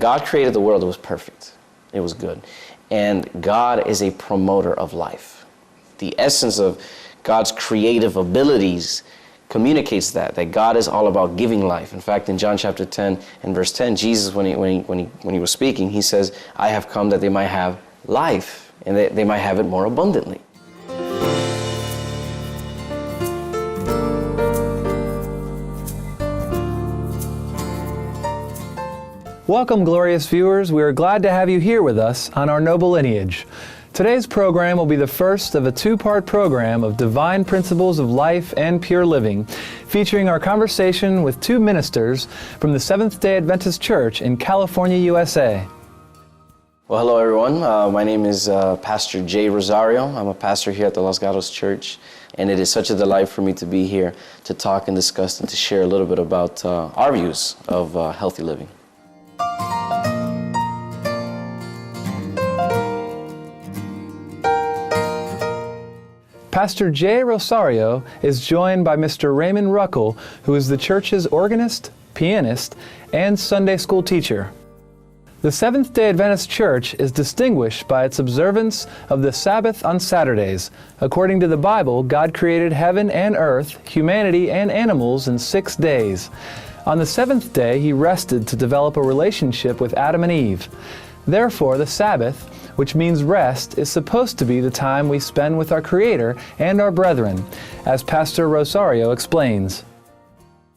God created the world, it was perfect. It was good. And God is a promoter of life. The essence of God's creative abilities communicates that God is all about giving life. In fact, in John chapter 10 and verse 10, Jesus, when he was speaking, he says, I have come that they might have life, and that they might have it more abundantly. Welcome, glorious viewers. We are glad to have you here with us on our noble lineage. Today's program will be the first of a two-part program of divine principles of life and pure living, featuring our conversation with two ministers from the Seventh-day Adventist Church in California, USA. Well, hello everyone. My name is Pastor Jay Rosario. I'm a pastor here at the Los Gatos Church, and it is such a delight for me to be here to talk and discuss and to share a little bit about our views of healthy living. Pastor Jay Rosario is joined by Mr. Raymond Ruckle, who is the church's organist, pianist, and Sunday school teacher. The Seventh-day Adventist Church is distinguished by its observance of the Sabbath on Saturdays. According to the Bible, God created heaven and earth, humanity and animals in 6 days. On the seventh day, He rested to develop a relationship with Adam and Eve. Therefore, the Sabbath, which means rest, is supposed to be the time we spend with our Creator and our brethren, as Pastor Rosario explains.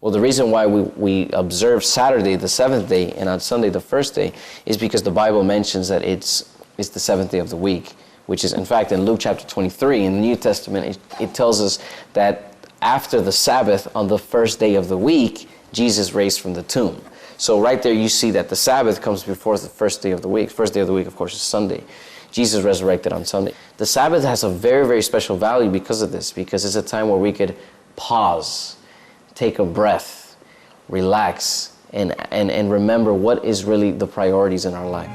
Well, the reason why we observe Saturday, the seventh day, and on Sunday, the first day, is because the Bible mentions that it's the seventh day of the week, which is, in fact, in Luke chapter 23, in the New Testament, it tells us that after the Sabbath, on the first day of the week, Jesus raised from the tomb. So right there you see that the Sabbath comes before the first day of the week. First day of the week, of course, is Sunday. Jesus resurrected on Sunday. The Sabbath has a very, very special value because of this, because it's a time where we could pause, take a breath, relax, and remember what is really the priorities in our life.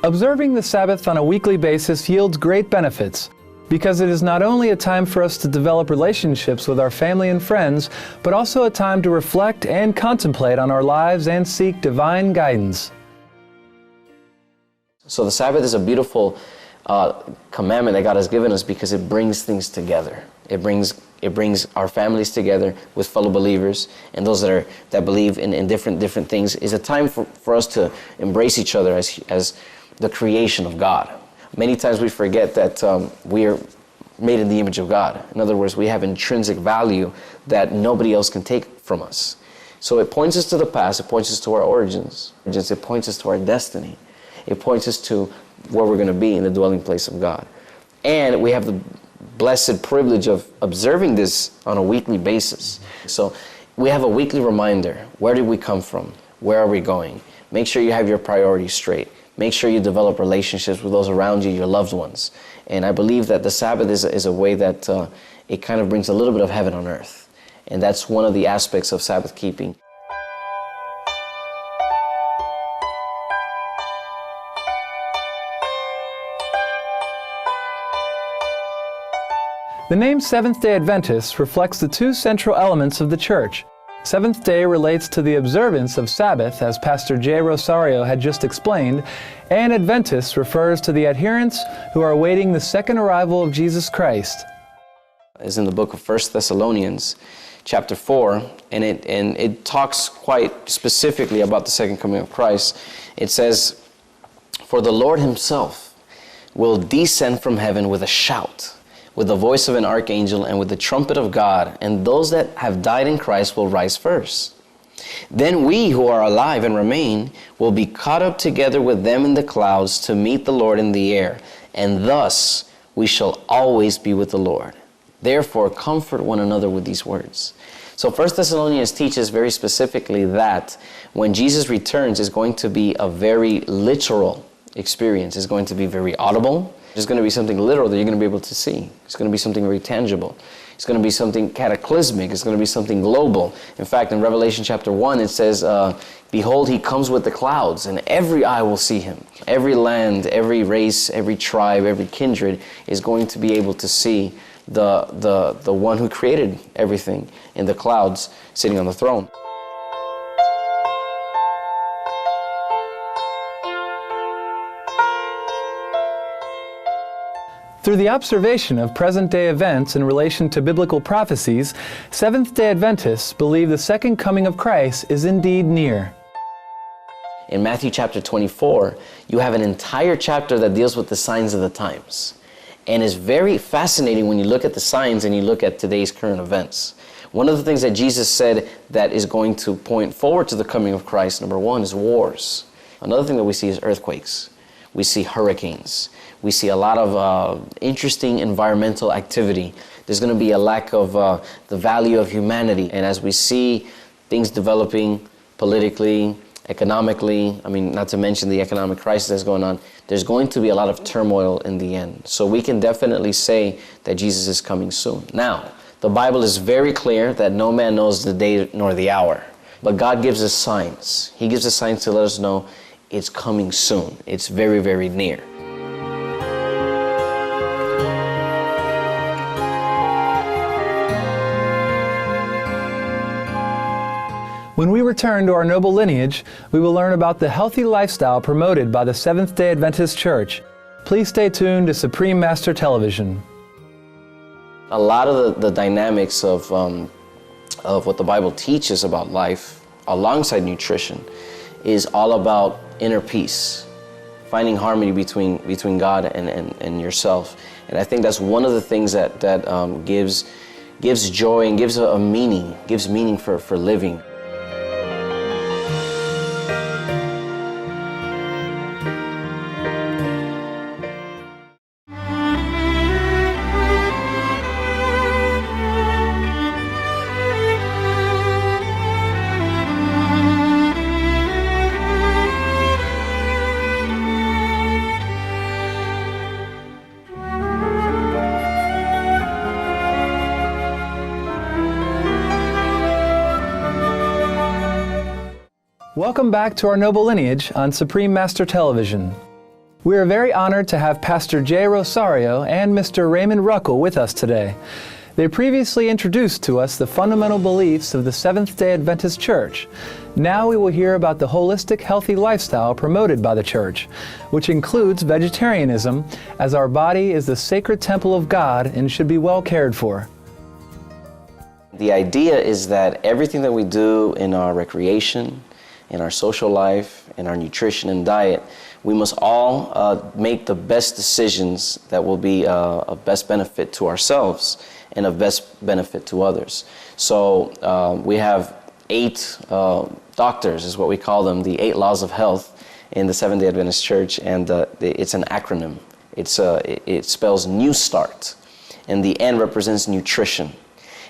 Observing the Sabbath on a weekly basis yields great benefits, because it is not only a time for us to develop relationships with our family and friends, but also a time to reflect and contemplate on our lives and seek divine guidance. So the Sabbath is a beautiful commandment that God has given us because it brings things together. It brings our families together with fellow believers and those that believe in different things. It's a time for us to embrace each other as the creation of God. Many times we forget that we are made in the image of God. In other words, we have intrinsic value that nobody else can take from us. So it points us to the past, it points us to our origins, it points us to our destiny. It points us to where we're going to be in the dwelling place of God. And we have the blessed privilege of observing this on a weekly basis. So we have a weekly reminder. Where did we come from? Where are we going? Make sure you have your priorities straight. Make sure you develop relationships with those around you, your loved ones. And I believe that the Sabbath is a way that it kind of brings a little bit of heaven on earth. And that's one of the aspects of Sabbath keeping. The name Seventh-day Adventist reflects the two central elements of the church. Seventh day relates to the observance of Sabbath, as Pastor Jay Rosario had just explained, and Adventist refers to the adherents who are awaiting the second arrival of Jesus Christ. It's in the book of 1 Thessalonians, chapter 4, and it talks quite specifically about the second coming of Christ. It says, "For the Lord Himself will descend from heaven with a shout, with the voice of an archangel and with the trumpet of God, and those that have died in Christ will rise first. Then we who are alive and remain will be caught up together with them in the clouds to meet the Lord in the air, and thus we shall always be with the Lord. Therefore comfort one another with these words." So 1 Thessalonians teaches very specifically that when Jesus returns, it's going to be a very literal experience. It's going to be very audible. It's going to be something literal that you're going to be able to see. It's going to be something very tangible. It's going to be something cataclysmic. It's going to be something global. In fact, in Revelation chapter 1, it says, behold, he comes with the clouds, and every eye will see him. Every land, every race, every tribe, every kindred is going to be able to see the one who created everything in the clouds sitting on the throne. Through the observation of present-day events in relation to biblical prophecies, Seventh-day Adventists believe the second coming of Christ is indeed near. In Matthew chapter 24, you have an entire chapter that deals with the signs of the times. And it's very fascinating when you look at the signs and you look at today's current events. One of the things that Jesus said that is going to point forward to the coming of Christ, number one, is wars. Another thing that we see is earthquakes. We see hurricanes. We see a lot of interesting environmental activity. There's going to be a lack of the value of humanity. And as we see things developing politically, economically, I mean, not to mention the economic crisis that's going on, there's going to be a lot of turmoil in the end. So we can definitely say that Jesus is coming soon. Now, the Bible is very clear that no man knows the day nor the hour. But God gives us signs. He gives us signs to let us know it's coming soon. It's very, very near. When we return to our noble lineage, we will learn about the healthy lifestyle promoted by the Seventh-day Adventist Church. Please stay tuned to Supreme Master Television. A lot of the dynamics of what the Bible teaches about life, alongside nutrition, is all about inner peace, finding harmony between God and yourself. And I think that's one of the things that gives joy and gives a meaning, gives meaning for living. Welcome back to our noble lineage on Supreme Master Television. We are very honored to have Pastor Jay Rosario and Mr. Raymond Ruckle with us today. They previously introduced to us the fundamental beliefs of the Seventh-day Adventist Church. Now we will hear about the holistic, healthy lifestyle promoted by the Church, which includes vegetarianism, as our body is the sacred temple of God and should be well cared for. The idea is that everything that we do in our recreation, in our social life, in our nutrition and diet, we must all make the best decisions that will be of best benefit to ourselves and of best benefit to others. So we have 8 doctors, is what we call them, the 8 laws of health in the Seventh-day Adventist Church, and it's an acronym. It spells New Start, and the N represents nutrition.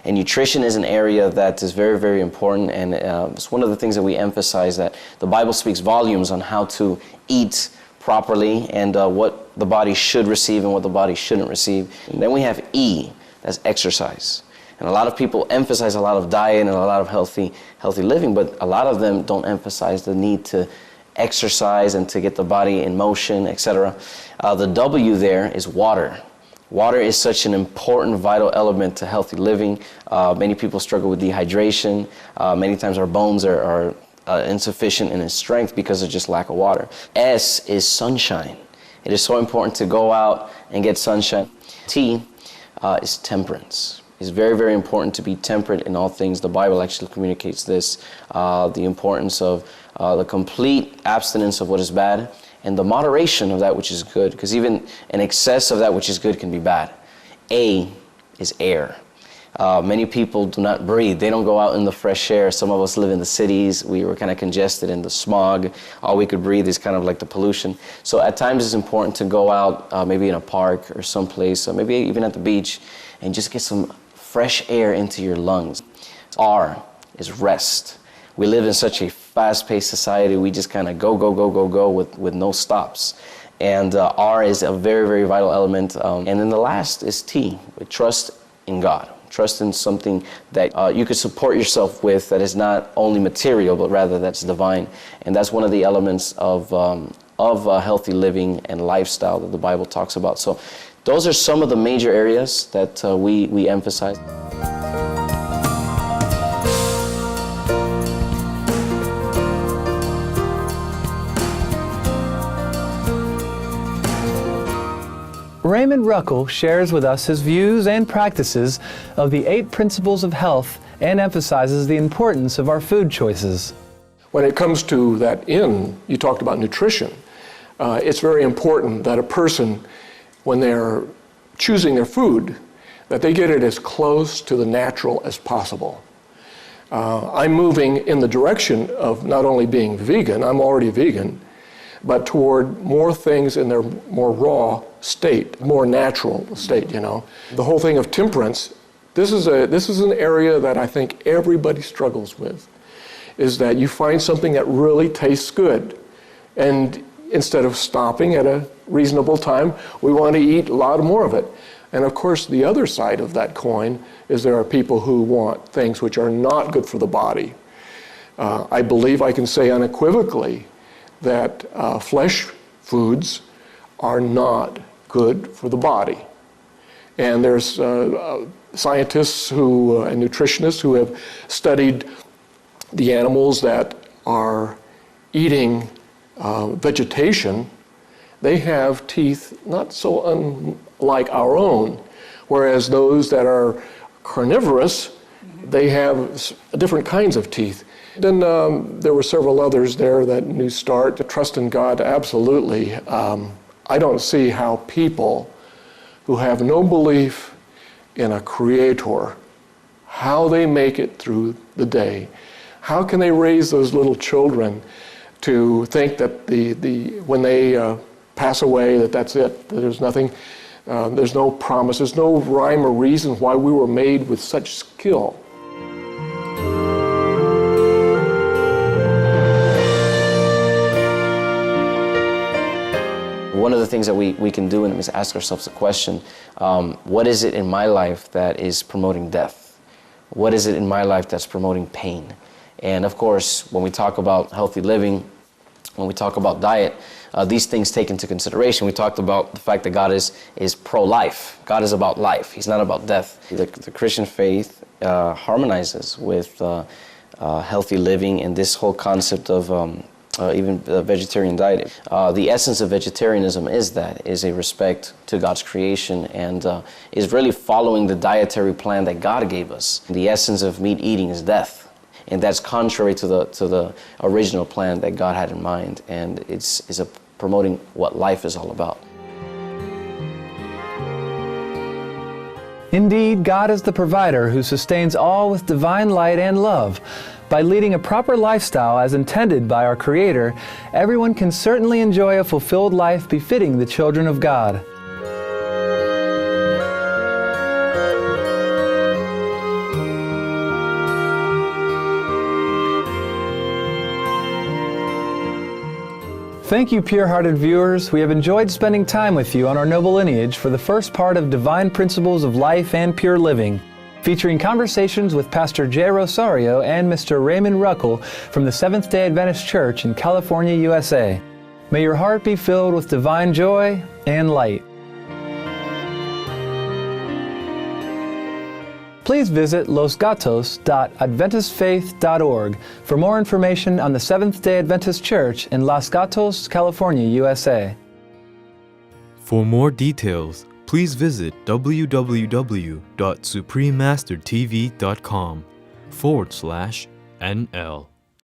And nutrition is an area that is very, very important, and it's one of the things that we emphasize, that the Bible speaks volumes on how to eat properly and what the body should receive and what the body shouldn't receive. And then we have E, that's exercise. And a lot of people emphasize a lot of diet and a lot of healthy living, but a lot of them don't emphasize the need to exercise and to get the body in motion, etc. The W there is water. Water is such an important, vital element to healthy living. Many people struggle with dehydration. Many times our bones are insufficient in its strength because of just lack of water. S is sunshine. It is so important to go out and get sunshine. T is temperance. It's very, very important to be temperate in all things. The Bible actually communicates this, the importance of the complete abstinence of what is bad, and the moderation of that which is good, because even an excess of that which is good can be bad. A is air. Many people do not breathe. They don't go out in the fresh air. Some of us live in the cities. We were kind of congested in the smog. All we could breathe is kind of like the pollution. So at times it's important to go out, maybe in a park or someplace, or maybe even at the beach, and just get some fresh air into your lungs. R is rest. We live in such a fast-paced society. We just kind of go with no stops. And R is a very, very vital element. And then the last is T, trust in God. Trust in something that you could support yourself with that is not only material, but rather that's divine. And that's one of the elements of healthy living and lifestyle that the Bible talks about. So those are some of the major areas that we emphasize. Raymond Ruckle shares with us his views and practices of the 8 principles of health and emphasizes the importance of our food choices. When it comes to that you talked about nutrition. It's very important that a person, when they're choosing their food, that they get it as close to the natural as possible. I'm moving in the direction of not only being vegan, I'm already vegan, but toward more things in their more raw state, more natural state, you know. The whole thing of temperance, this is an area that I think everybody struggles with, is that you find something that really tastes good. And instead of stopping at a reasonable time, we want to eat a lot more of it. And of course, the other side of that coin is there are people who want things which are not good for the body. I believe I can say unequivocally that flesh foods are not good for the body. And there's scientists and nutritionists who have studied the animals that are eating vegetation. They have teeth not so unlike our own, whereas those that are carnivorous, they have different kinds of teeth. Then there were several others there that New Start, to trust in God, absolutely. I don't see how people who have no belief in a creator, how they make it through the day. How can they raise those little children to think that when they pass away, that's it, that there's nothing, there's no promise, there's no rhyme or reason why we were made with such skill. One of the things that we can do is ask ourselves the question, what is it in my life that is promoting death? What is it in my life that's promoting pain? And of course, when we talk about healthy living, when we talk about diet, these things take into consideration. We talked about the fact that God is pro-life. God is about life. He's not about death. The Christian faith harmonizes with healthy living and this whole concept of even the vegetarian diet. The essence of vegetarianism is a respect to God's creation and is really following the dietary plan that God gave us. The essence of meat eating is death. And that's contrary to the original plan that God had in mind, and it's promoting what life is all about. Indeed, God is the provider who sustains all with divine light and love. By leading a proper lifestyle as intended by our Creator, everyone can certainly enjoy a fulfilled life befitting the children of God. Thank you, pure-hearted viewers. We have enjoyed spending time with you on our noble lineage for the first part of Divine Principles of Life and Pure Living, featuring conversations with Pastor Jay Rosario and Mr. Raymond Ruckle from the Seventh-day Adventist Church in California, USA. May your heart be filled with divine joy and light. Please visit losgatos.adventistfaith.org for more information on the Seventh-day Adventist Church in Los Gatos, California, USA. For more details, please visit www.suprememastertv.com/NL.